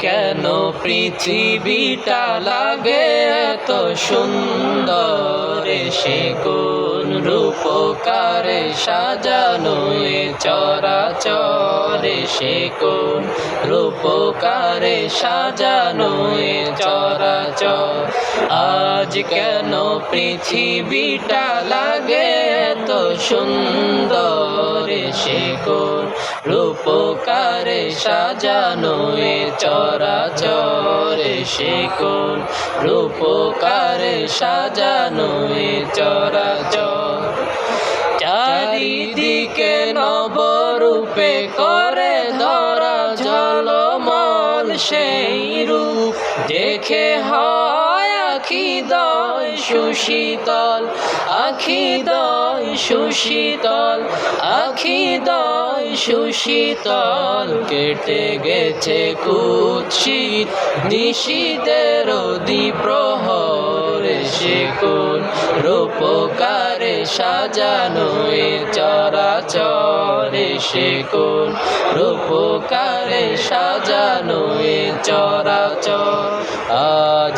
কেন পৃথিবীটা লাগে এত সুন্দর, সে কোন রূপকারে সাজানো এ চরাচর, সে কোন রূপকারে সাজানো এ চরাচর। আজ কেন পৃথিবীটা লাগে এত সুন্দর, সে কোন রূপকারে সাজানো এ চরাচর, সে কোন রূপকারে সাজানো এ চরাচর। চারিদিকে নবরূপে করে ধরা ঝলমল সেই রূপ দেখে হয় আখিদয় সুশীতল, আখিদয় সুশীতল, আখিদয় সুশীতল। কেটে গেছে কুৎসিত নিশীথের দ্বিপ্রহর, সে কোন রূপকারে সাজানো এ চরাচর, সে কোন রূপকারে সাজানো এ চরাচর। আজ